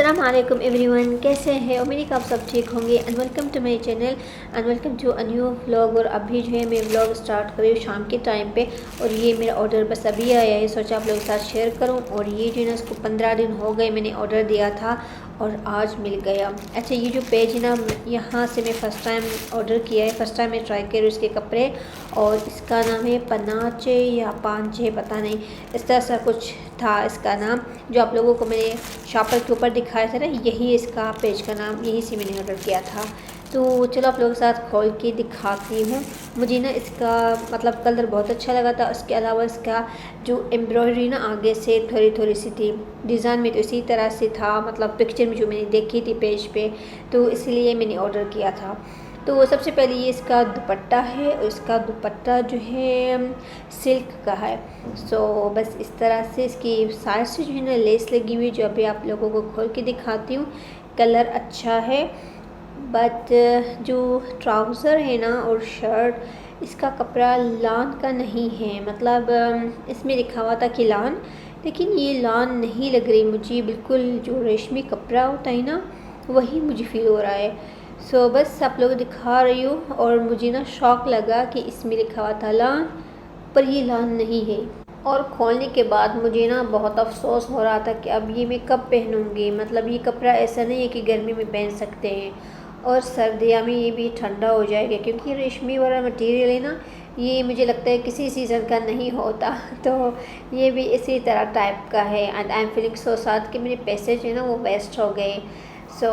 अस्सलाम वालेकुम एवरीवन, कैसे हैं? उम्मीद है कि आप सब ठीक होंगे and welcome to my channel and welcome to a new vlog. और अभी जो है मैं व्लॉग स्टार्ट कर रही हूँ शाम के टाइम पे। और ये मेरा ऑर्डर बस अभी आया है, सोचा आप लोगों के साथ शेयर करूँ। और ये जो है ना, इसको 15 दिन हो गए मैंने ऑर्डर दिया था और आज मिल गया। अच्छा, ये जो पेज है ना, यहाँ से मैं फ़र्स्ट टाइम ऑर्डर किया है, फ़र्स्ट टाइम मैं ट्राई कर रही हूँ इसके कपड़े। और इसका नाम है पनाचे या पांचे, पता नहीं, इस तरह सा कुछ था इसका नाम। जो आप लोगों को मैंने शॉपर के ऊपर दिखाया था ना, यही इसका पेज का नाम, यही से मैंने ऑर्डर किया था। तो चलो आप लोगों के साथ खोल के दिखाती हूँ। मुझे ना इसका मतलब कलर बहुत अच्छा लगा था। उसके अलावा इसका जो एम्ब्रॉयडरी ना आगे से थोड़ी थोड़ी सी थी, डिज़ाइन में तो इसी तरह से था, मतलब पिक्चर में जो मैंने देखी थी पेज पे, तो इसलिए मैंने ऑर्डर किया था। तो सबसे पहले ये इसका दुपट्टा है, और इसका दुपट्टा जो है सिल्क का है। सो बस इस तरह से इसकी साइड से जो है ना लेस लगी हुई, जो अभी आप लोगों को खोल के दिखाती हूँ। कलर अच्छा है, बट जो ट्राउज़र है ना और शर्ट, इसका कपड़ा लान का नहीं है। मतलब इसमें लिखा हुआ था कि लान, लेकिन ये लान नहीं लग रही मुझे। बिल्कुल जो रेशमी कपड़ा होता है ना, वही मुझे फील हो रहा है। सो बस आप लोगों को दिखा रही हूँ। और मुझे ना शौक़ लगा कि इसमें लिखा हुआ था लान, पर ये लान नहीं है। और खोलने के बाद मुझे ना बहुत अफसोस हो रहा था कि अब ये मैं कब पहनूँगी। मतलब ये कपड़ा ऐसा नहीं है कि गर्मी में पहन सकते हैं, और सर्दियों में ये भी ठंडा हो जाएगा, क्योंकि रेशमी वाला मटेरियल है ना, ये मुझे लगता है किसी सीज़न का नहीं होता। तो ये भी इसी तरह टाइप का है। And I am feeling so sad कि मेरे पैसे जो है ना वो वेस्ट हो गए। सो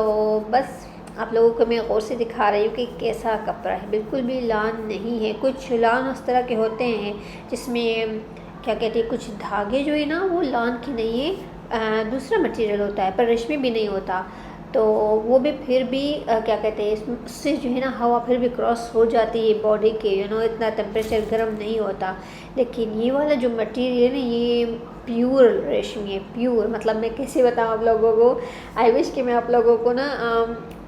बस आप लोगों को मैं गौर से दिखा रही हूँ कि कैसा कपड़ा है। बिल्कुल भी लान नहीं है। कुछ लान उस तरह के होते हैं जिसमें क्या कहते हैं, कुछ धागे जो है ना वो लान की नहीं है, दूसरा मटेरियल होता है, पर रेशमी भी नहीं होता। तो वो भी फिर भी क्या कहते हैं, उससे जो है ना हवा फिर भी क्रॉस हो जाती है बॉडी के, इतना टेम्परेचर गर्म नहीं होता। लेकिन ये वाला जो मटेरियल है ना, ये प्योर रेशमी है, प्योर। मतलब मैं कैसे बताऊँ आप लोगों को, आई विश कि मैं आप लोगों को ना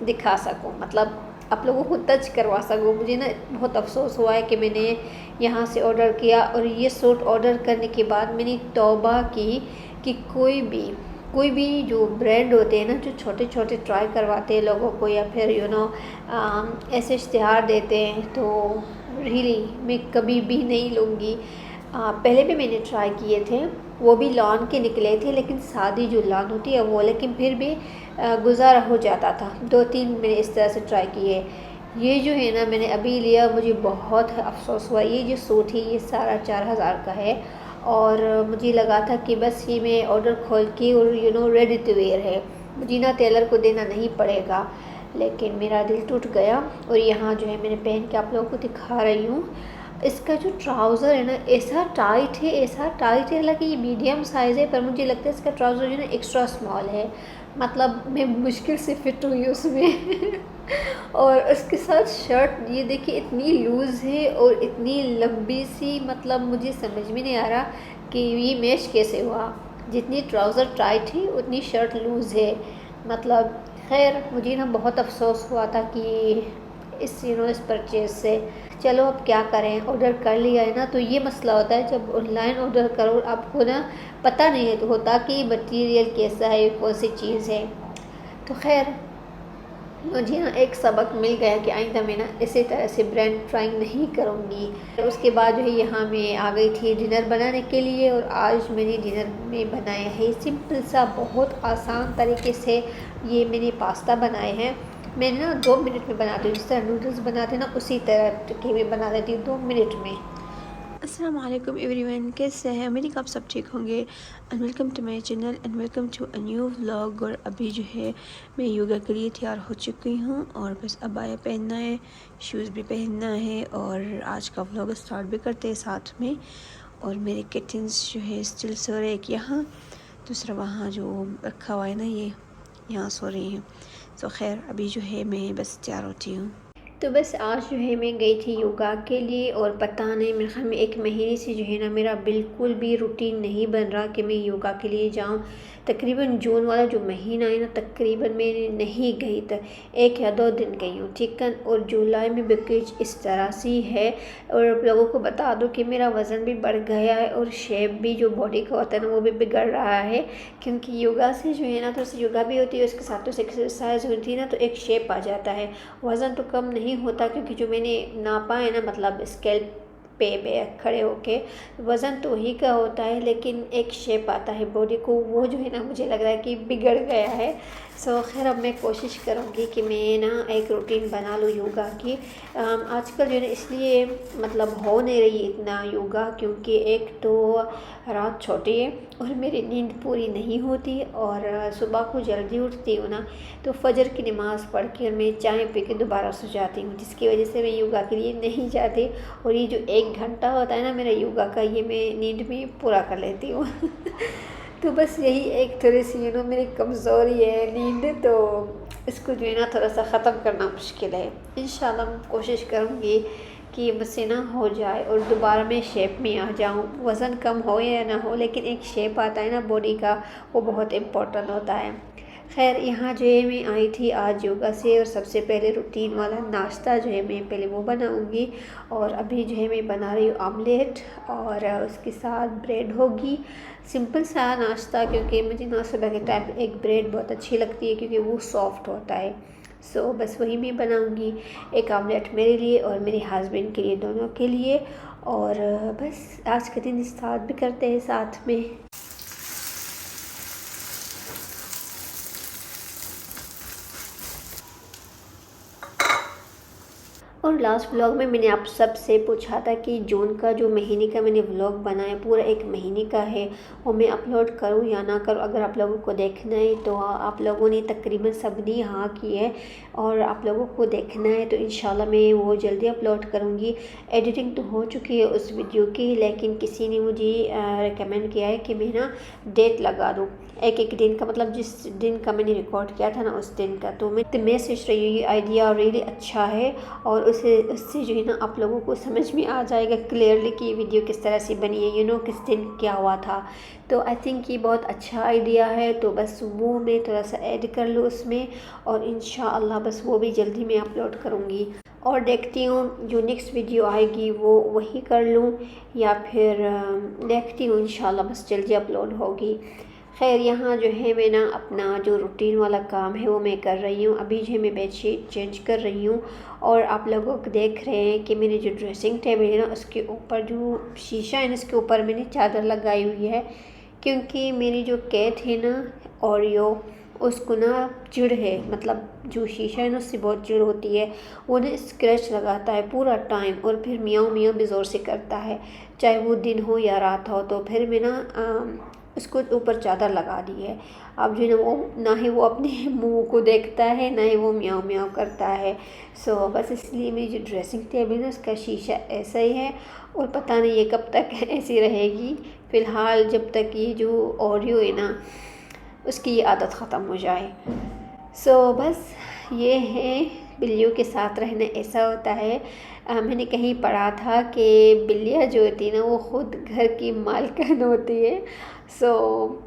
दिखा सकूँ, मतलब आप लोगों को टच करवा सकूँ। मुझे ना बहुत अफसोस हुआ है कि मैंने यहाँ से ऑर्डर किया। और ये सूट ऑर्डर करने के बाद मैंने तौबा की कि कोई भी जो ब्रांड होते हैं ना, जो छोटे छोटे ट्राई करवाते हैं लोगों को, या फिर ऐसे इश्तिहार देते हैं, तो रियली मैं कभी भी नहीं लूँगी। पहले भी मैंने ट्राई किए थे, वो भी लॉन के निकले थे, लेकिन सादी जो लॉन होती है वो, लेकिन फिर भी गुजारा हो जाता था। 2-3 मैंने इस तरह से ट्राई किए। ये जो है ना मैंने अभी लिया, मुझे बहुत अफसोस हुआ। ये जो सूट है ये 4,500 का है। और मुझे लगा था कि बस ये मैं ऑर्डर खोल के और रेडी टू वेयर है, मुझे ना टेलर को देना नहीं पड़ेगा। लेकिन मेरा दिल टूट गया। और यहाँ जो है मैंने पहन के आप लोगों को दिखा रही हूँ। इसका जो ट्राउज़र है ना, ऐसा टाइट है, हालांकि ये मीडियम साइज़ है, पर मुझे लगता है इसका ट्राउज़र जो है ना एक्स्ट्रा स्मॉल है। मतलब मैं मुश्किल से फिट हुई उसमें। और उसके साथ शर्ट ये देखिए इतनी लूज़ है और इतनी लंबी सी, मतलब मुझे समझ में नहीं आ रहा कि ये मैच कैसे हुआ। जितनी ट्राउज़र टाइट है उतनी शर्ट लूज़ है। मतलब खैर, मुझे ना बहुत अफसोस हुआ था कि इस परचेज़ से। चलो अब क्या करें, ऑर्डर कर लिया है ना। तो ये मसला होता है जब ऑनलाइन ऑर्डर करो, आपको ना पता नहीं है तो होता कि मटेरियल कैसा है, कौन सी चीज़ है। तो खैर, मुझे ना एक सबक मिल गया कि आइंदा मैं ना इसी तरह से ब्रांड ट्राइंग नहीं करूँगी। उसके बाद जो है यहाँ मैं आ गई थी डिनर बनाने के लिए। और आज मैंने डिनर में बनाया है सिंपल सा, बहुत आसान तरीके से ये मैंने पास्ता बनाए हैं। मैंने ना 2 मिनट में बनाती हूँ, जिस तरह नूडल्स बनाते ना उसी तरह के मैं बना देती हूँ 2 मिनट में। अस्सलाम वालेकुम एवरीवन, कैसे हैं? मेरी आप सब ठीक होंगे and welcome to my channel and welcome to a new vlog. और अभी जो है मैं योगा के लिए तैयार हो चुकी हूँ, और बस अबाया पहनना है, शूज़ भी पहनना है, और आज का व्लॉग स्टार्ट भी करते हैं साथ में। और मेरे किटन्स जो है स्टिल सो रहे, एक यहाँ, दूसरा वहाँ जो रखा हुआ है ना, ये यहाँ सो रही हैं। तो खैर, अभी जो है मैं बस तैयार होती हूँ। तो बस आज जो है मैं गई थी योगा के लिए और पता नहीं मेरे ख्याल में 1 महीने से जो है ना मेरा बिल्कुल भी रूटीन नहीं बन रहा कि मैं योगा के लिए जाऊं। तकरीबन जून वाला जो महीना है ना तकरीबन मैं नहीं गई, तो 1 या 2 दिन गई हूँ, ठीक है। और जुलाई में भी कुछ इस तरह से है। और आप लोगों को बता दूं कि मेरा वज़न भी बढ़ गया है और शेप भी जो बॉडी का होता है ना वो भी बिगड़ रहा है, क्योंकि योगा से जो है ना थोड़ा सा योगा भी होती है, उसके साथ तो एक्सरसाइज होती है ना, तो एक शेप आ जाता है। वज़न तो कम नहीं होता क्योंकि जो मैंने नापा है ना, मतलब स्केल पे खड़े होके, वज़न तो वही का होता है लेकिन एक शेप आता है बॉडी को, वो जो है ना मुझे लग रहा है कि बिगड़ गया है। सो खैर अब मैं कोशिश करूँगी कि मैं ना एक रूटीन बना लूँ योगा की। आजकल जो है ना इसलिए मतलब हो नहीं रही इतना योगा, क्योंकि एक तो रात छोटी है और मेरी नींद पूरी नहीं होती, और सुबह को जल्दी उठती हूँ ना तो फजर की नमाज़ पढ़ के और मैं चाय पी के दोबारा सो जाती हूँ, जिसकी वजह से मैं योगा के लिए नहीं जाती। और ये जो 1 घंटा होता है ना मेरा योगा का, ये मैं नींद में पूरा कर लेती हूँ। तो बस यही एक थोड़ी सी मेरी कमज़ोरी है नींद, तो इसको जो है ना थोड़ा सा ख़त्म करना मुश्किल है। इंशाल्लाह मैं कोशिश करूँगी कि मुझसे ना हो जाए और दोबारा मैं शेप में आ जाऊँ। वज़न कम हो या ना हो, लेकिन एक शेप आता है ना बॉडी का, वो बहुत इम्पोर्टेंट होता है। खैर यहाँ जो है मैं आई थी आज योगा से, और सबसे पहले रूटीन वाला नाश्ता जो है मैं पहले वो बनाऊंगी। और अभी जो है मैं बना रही हूँ आमलेट, और उसके साथ ब्रेड होगी। सिंपल सा नाश्ता, क्योंकि मुझे ना सुबह के टाइम एक ब्रेड बहुत अच्छी लगती है क्योंकि वो सॉफ्ट होता है। सो बस वही मैं बनाऊंगी, एक आमलेट मेरे लिए और मेरे हस्बैंड के लिए, दोनों के लिए। और बस आज के दिन स्टार्ट भी करते हैं साथ में। और लास्ट व्लॉग में मैंने आप सबसे पूछा था कि जून का जो महीने का मैंने व्लॉग बनाया पूरा 1 महीने का है, वो मैं अपलोड करूँ या ना करूँ। अगर आप लोगों को देखना है तो आप लोगों ने तकरीबन सबने हाँ की है, और आप लोगों को देखना है तो इंशाल्लाह मैं वो जल्दी अपलोड करूँगी। एडिटिंग तो हो चुकी है उस वीडियो की, लेकिन किसी ने मुझे रिकमेंड किया है कि मैं ना डेट लगा दूँ एक दिन का, मतलब जिस दिन का मैंने रिकॉर्ड किया था ना उस दिन का। तो मैं सोच रही हूँ ये आइडिया रियली अच्छा है, और उससे जो है ना आप लोगों को समझ में आ जाएगा क्लियरली कि वीडियो किस तरह से बनी है, किस दिन क्या हुआ था। तो आई थिंक ये बहुत अच्छा आइडिया है, तो बस वो मैं थोड़ा सा ऐड कर लूँ उसमें, और इंशाअल्लाह बस वो भी जल्दी मैं अपलोड करूँगी। और देखती हूँ जो नेक्स्ट वीडियो आएगी वो वही कर लूँ, या फिर देखती हूँ इंशाअल्लाह बस जल्दी अपलोड होगी। खैर यहाँ जो है मैं ना अपना जो रूटीन वाला काम है वो मैं कर रही हूँ। अभी जो है मैं बेडशीट चेंज कर रही हूँ, और आप लोगों को देख रहे हैं कि मेरी जो ड्रेसिंग टेबल है ना उसके ऊपर जो शीशा है ना उसके ऊपर मैंने चादर लगाई हुई है, क्योंकि मेरी जो कैट है ना ओरियो, उसको ना चिढ़ है, मतलब जो शीशा है ना उससे बहुत चिढ़ होती है। वो ना स्क्रैच लगाता है पूरा टाइम, और फिर मियाँ मियाँ भी ज़ोर से करता है, चाहे वो दिन हो या रात हो। तो फिर मैं ना उसको ऊपर चादर लगा दी है। अब जो है ना वो ना ही वो अपने मुंह को देखता है, ना ही वो म्याऊं म्याऊं करता है। सो बस इसलिए मेरी जो ड्रेसिंग टेबल है उसका शीशा ऐसा ही है, और पता नहीं ये कब तक ऐसी रहेगी। फ़िलहाल जब तक ये जो ऑडियो है ना उसकी ये आदत ख़त्म हो जाए। सो बस ये है, बिल्लियों के साथ रहना ऐसा होता है। मैंने कहीं पढ़ा था कि बिल्लियाँ जो होती है ना वो ख़ुद घर की मालकिन होती है। सो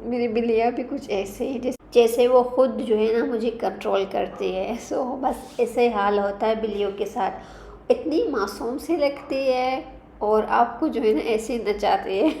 मेरी बिल्लियाँ भी कुछ ऐसे हैं जैसे वो ख़ुद जो है ना मुझे कंट्रोल करती है। सो बस ऐसे हाल होता है बिल्लियों के साथ, इतनी मासूम सी लगती है और आपको जो है ना ऐसे नचाती है।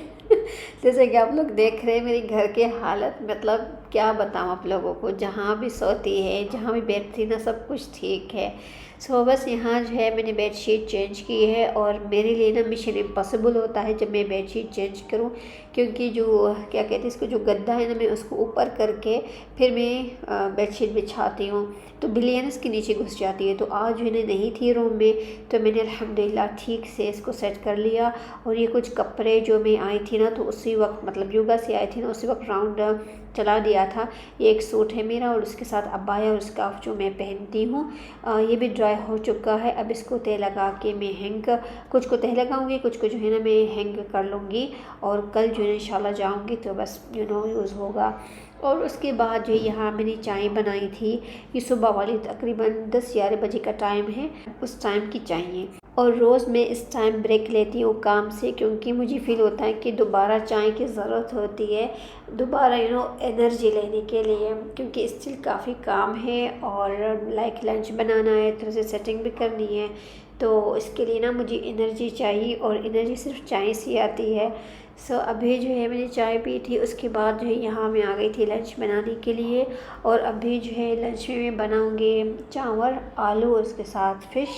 जैसे कि आप लोग देख रहे हैं मेरे घर के हालत, मतलब क्या बताऊँ आप लोगों को, जहाँ भी सोती है जहाँ भी बैठती ना सब कुछ ठीक है। सो बस यहाँ जो है मैंने बेडशीट चेंज की है, और मेरे लिए ना मिशन इम्पॉसिबल होता है जब मैं बेडशीट चेंज करूँ, क्योंकि जो क्या कहते हैं इसको, जो गद्दा है ना मैं उसको ऊपर करके फिर मैं बेडशीट बिछाती हूँ, तो बिल्लियाँ इसके नीचे घुस जाती है। तो आज जो है नहीं थी रूम में, तो मैंने अल्हम्दुलिल्लाह ठीक से इसको सेट कर लिया। और ये कुछ कपड़े जो मैं आई थी ना तो उसी वक्त, मतलब योगा से आई थी ना उसी वक्त राउंड चला दिया लिया था। ये एक सूट है मेरा और उसके साथ अबाया और स्कार्फ जो मैं पहनती हूँ, ये भी ड्राई हो चुका है। अब इसको तह लगा के मैं हैंग, कुछ को तह लगाऊंगी, कुछ को जो है ना मैं हैंग कर लूँगी और कल जो है इंशाल्लाह जाऊँगी तो बस यूज़ होगा। और उसके बाद जो यहाँ मैंने चाय बनाई थी, ये सुबह वाली तकरीबन 10-11 बजे का टाइम है, उस टाइम की चाय है। और रोज़ मैं इस टाइम ब्रेक लेती हूँ काम से, क्योंकि मुझे फ़ील होता है कि दोबारा चाय की ज़रूरत होती है, दोबारा एनर्जी लेने के लिए, क्योंकि स्टिल काफ़ी काम है और लाइक लंच बनाना है, थोड़ा सा सेटिंग भी करनी है, तो इसके लिए ना मुझे एनर्जी चाहिए और एनर्जी सिर्फ चाय से आती है। अभी जो है मैंने चाय पी थी, उसके बाद जो है यहाँ मैं आ गई थी लंच बनाने के लिए। और अभी जो है लंच में मैं बनाऊँगी चावल, आलू और उसके साथ फ़िश।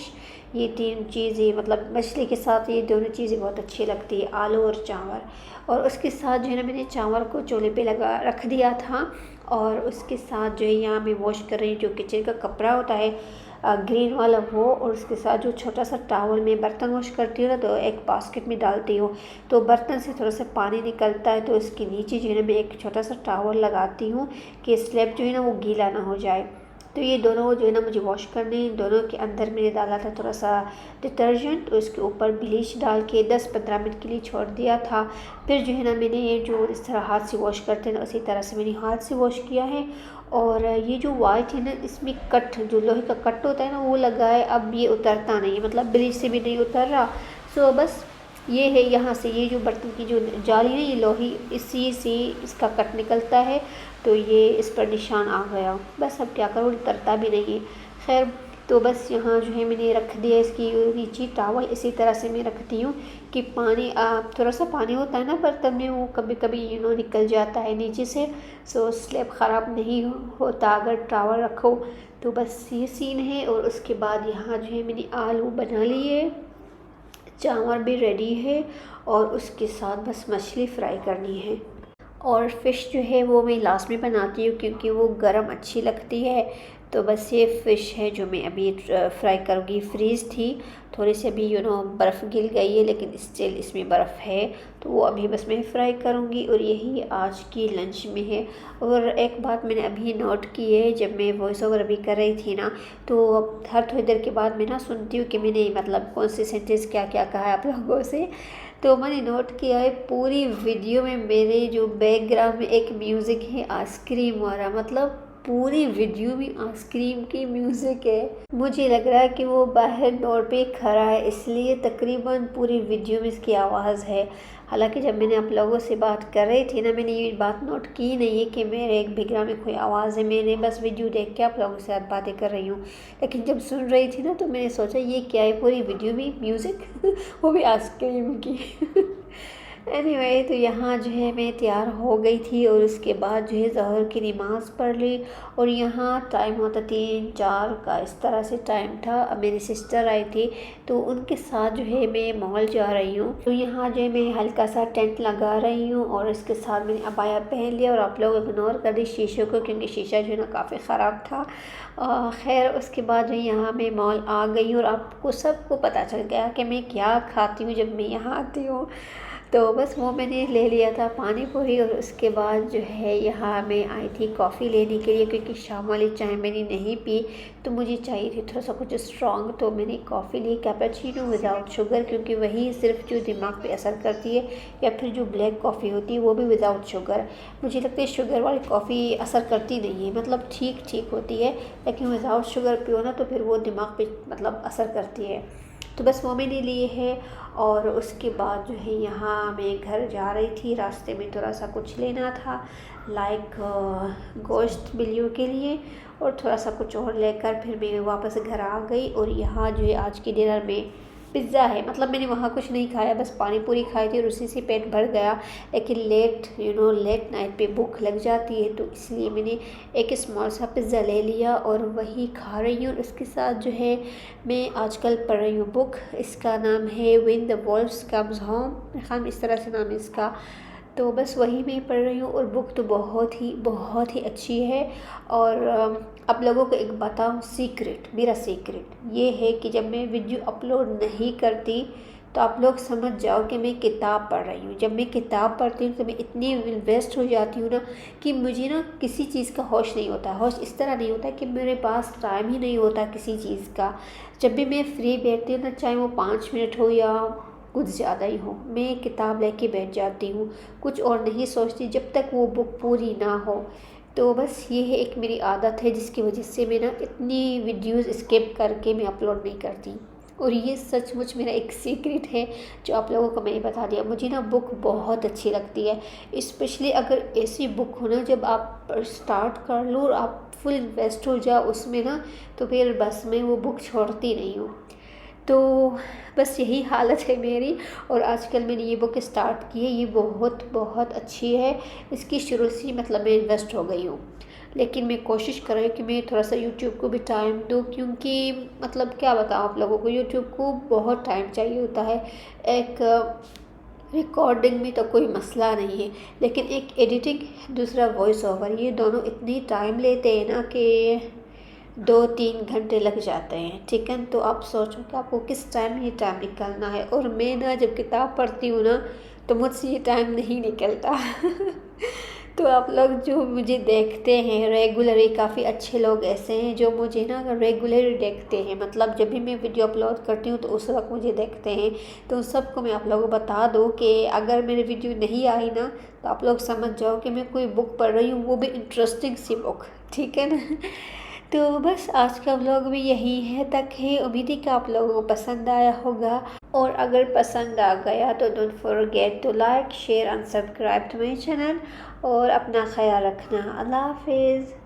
ये 3 चीज़ें, मतलब मछली के साथ ये दोनों चीज़ें बहुत अच्छी लगती है, आलू और चावल। और उसके साथ जो है ना मैंने चावल को चूल्हे पे लगा रख दिया था और उसके साथ जो है यहाँ मैं वॉश कर रही हूँ, जो किचन का कपड़ा होता है ग्रीन वाला वो, और उसके साथ जो छोटा सा टावल में बर्तन वॉश करती हूँ ना, तो एक बास्केट में डालती हूँ, तो बर्तन से थोड़ा सा पानी निकलता है, तो इसके नीचे जो है ना मैं एक छोटा सा टावल लगाती हूँ कि स्लैब जो है ना वो गीला ना हो जाए। तो ये दोनों जो है ना मुझे वॉश करने, दोनों के अंदर मैंने डाला था थोड़ा सा डिटर्जेंट, तो इसके ऊपर ब्लीच डाल के 10-15 मिनट के लिए छोड़ दिया था। फिर जो है ना मैंने ये जो इस तरह हाथ से वॉश करते हैं ना, उसी तरह से मैंने हाथ से वॉश किया है। और ये जो वाइट है ना, इसमें कट, जो लोहे का कट होता है ना, वो लगा है। अब ये उतरता नहीं है, मतलब ब्लीच से भी नहीं उतर रहा। बस ये है, यहाँ से ये जो बर्तन की जो जाली है, ये लोही, इसी से इसका कट निकलता है, तो ये इस पर निशान आ गया। बस अब क्या करूँ, उतरता भी नहीं है। खैर, तो बस यहाँ जो है मैंने रख दिया इसकी नीचे टावल, इसी तरह से मैं रखती हूँ कि पानी, थोड़ा सा पानी होता है ना बर्तन में, वो कभी कभी निकल जाता है नीचे से। स्लैब ख़राब नहीं होता अगर टावल रखो। तो बस ये सीन है। और उसके बाद यहाँ जो है मैंने आलू बना लिए, चावल भी रेडी है और उसके साथ बस मछली फ्राई करनी है। और फ़िश जो है वो मैं लास्ट में बनाती हूँ, क्योंकि वो गरम अच्छी लगती है। तो बस ये फ़िश है जो मैं अभी फ्राई करूँगी। फ्रीज़ थी थोड़ी सी, अभी बर्फ़ गिर गई है, लेकिन स्टिल इसमें बर्फ़ है, तो वो अभी बस मैं फ्राई करूँगी। और यही आज की लंच में है। और एक बात मैंने अभी नोट की है, जब मैं वॉइस ओवर अभी कर रही थी ना, तो हर थोड़ी देर के बाद मैं ना सुनती हूँ कि मैंने मतलब कौन से सेंटेंस क्या क्या कहा है आप लोगों से। तो मैंने नोट किया है पूरी वीडियो में मेरे जो बैकग्राउंड में एक म्यूज़िक है आइसक्रीम वाला, मतलब पूरी वीडियो में आइसक्रीम की म्यूज़िक है। मुझे लग रहा है कि वो बाहर डोर पे खड़ा है, इसलिए तकरीबन पूरी वीडियो में इसकी आवाज़ है। हालांकि जब मैंने आप लोगों से बात कर रही थी ना, मैंने ये बात नोट की नहीं है कि मेरे एक बैकग्राउंड में कोई आवाज़ है, मैंने बस वीडियो देख के आप लोगों से साथ बातें कर रही हूँ। लेकिन जब सुन रही थी ना, तो मैंने सोचा ये क्या है, पूरी वीडियो में म्यूज़िक वो भी आइसक्रीम की। एनीवे, तो यहाँ जो है मैं तैयार हो गई थी और उसके बाद जो है ज़ोहर की नमाज़ पढ़ ली। और यहाँ टाइम होता 3-4 का, इस तरह से टाइम था। अब मेरी सिस्टर आई थी, तो उनके साथ जो है मैं मॉल जा रही हूँ। तो यहाँ जो है मैं हल्का सा टेंट लगा रही हूँ और इसके साथ मैंने अबाया पहन लिया। और आप लोग इग्नोर कर दी शीशे को, क्योंकि शीशा जो है ना काफ़ी ख़राब था। खैर, उसके बाद जो यहाँ मैं मॉल आ गई और आपको सबको पता चल गया कि मैं क्या खाती हूँ जब मैं यहाँ आती हूँ। तो बस वो मैंने ले लिया था पानी पूरी। और उसके बाद जो है यहाँ मैं आई थी कॉफ़ी लेने के लिए, क्योंकि शाम वाली चाय मैंने नहीं पी, तो मुझे चाहिए थी थोड़ा सा कुछ स्ट्रॉन्ग। तो मैंने कॉफ़ी ली कैपेचिनो विदाउट शुगर, क्योंकि वही सिर्फ जो दिमाग पे असर करती है, या फिर जो ब्लैक कॉफ़ी होती है वो भी विदाउट शुगर। मुझे लगता है शुगर वाली कॉफ़ी असर करती नहीं है, मतलब ठीक ठीक होती है, लेकिन विदाउट शुगर पियो ना तो फिर वो दिमाग पे मतलब असर करती है। तो बस वो मैंने लिए है। और उसके बाद जो है यहाँ मैं घर जा रही थी, रास्ते में थोड़ा सा कुछ लेना था, लाइक गोश्त बिल्लियों के लिए, और थोड़ा सा कुछ और लेकर फिर मैं वापस घर आ गई। और यहाँ जो है आज के डिनर में पिज़्ज़ा है, मतलब मैंने वहाँ कुछ नहीं खाया, बस पानी पूरी खाई थी और उसी से पेट भर गया। लेकिन लेट नाइट पे भूख लग जाती है, तो इसलिए मैंने एक स्मॉल सा पिज़्ज़ा ले लिया और वही खा रही हूँ। उसके साथ जो है मैं आजकल पढ़ रही हूँ बुक, इसका नाम है when the Wolves comes home, मेरे ख्याल में इस तरह से नाम है इसका। तो बस वही मैं पढ़ रही हूँ और बुक तो बहुत ही अच्छी है। और आप लोगों को एक बताऊँ सीक्रेट, मेरा सीक्रेट ये है कि जब मैं वीडियो अपलोड नहीं करती तो आप लोग समझ जाओ कि मैं किताब पढ़ रही हूँ। जब मैं किताब पढ़ती हूँ तो मैं इतनी इन्वेस्ट हो जाती हूँ ना कि मुझे ना किसी चीज़ का होश नहीं होता। होश इस तरह नहीं होता कि मेरे पास टाइम ही नहीं होता किसी चीज़ का। जब भी मैं फ्री बैठती हूँ ना, चाहे वो 5 मिनट हो या कुछ ज़्यादा ही हो, मैं किताब लेके बैठ जाती हूँ, कुछ और नहीं सोचती जब तक वो बुक पूरी ना हो। तो बस ये है एक मेरी आदत है जिसकी वजह से मैं ना इतनी वीडियोस स्किप करके मैं अपलोड नहीं करती। और ये सचमुच मेरा एक सीक्रेट है जो आप लोगों को मैंने बता दिया। मुझे ना बुक बहुत अच्छी लगती है, स्पेशली अगर ऐसी बुक हो ना जब आप स्टार्ट कर लो और आप फुल इन्वेस्ट हो जाओ उसमें ना, तो फिर बस मैं वो बुक छोड़ती नहीं हूँ। तो बस यही हालत है मेरी। और आजकल मैंने ये बुक स्टार्ट की है, ये बहुत बहुत अच्छी है। इसकी शुरू से मतलब मैं इन्वेस्ट हो गई हूँ। लेकिन मैं कोशिश कर रही हूँ कि मैं थोड़ा सा यूट्यूब को भी टाइम दूँ, क्योंकि मतलब क्या बताऊँ आप लोगों को, यूट्यूब को बहुत टाइम चाहिए होता है। एक रिकॉर्डिंग में तो कोई मसला नहीं है, लेकिन एक एडिटिंग, दूसरा वॉइस ओवर, ये दोनों इतनी टाइम लेते हैं ना कि 2-3 घंटे लग जाते हैं। ठीक है, तो आप सोचो कि आपको किस टाइम ये टाइम निकालना है। और मैं ना जब किताब पढ़ती हूँ ना तो मुझसे ये टाइम नहीं निकलता। तो आप लोग जो मुझे देखते हैं रेगुलरली, काफ़ी अच्छे लोग ऐसे हैं जो मुझे ना रेगुलरली देखते हैं, मतलब जब भी मैं वीडियो अपलोड करती हूँ तो उस वक्त मुझे देखते हैं। तो उन सबको मैं आप लोगों को बता दूँ कि अगर मेरी वीडियो नहीं आई ना तो आप लोग समझ जाओ कि मैं कोई बुक पढ़ रही हूँ, वो भी इंटरेस्टिंग सी बुक। ठीक है ना। तो बस आज का व्लॉग भी यही है तक है। उम्मीद है कि आप लोगों को पसंद आया होगा, और अगर पसंद आ गया तो don't forget to like share and subscribe to my channel. और अपना ख्याल रखना। अल्लाह हाफिज़।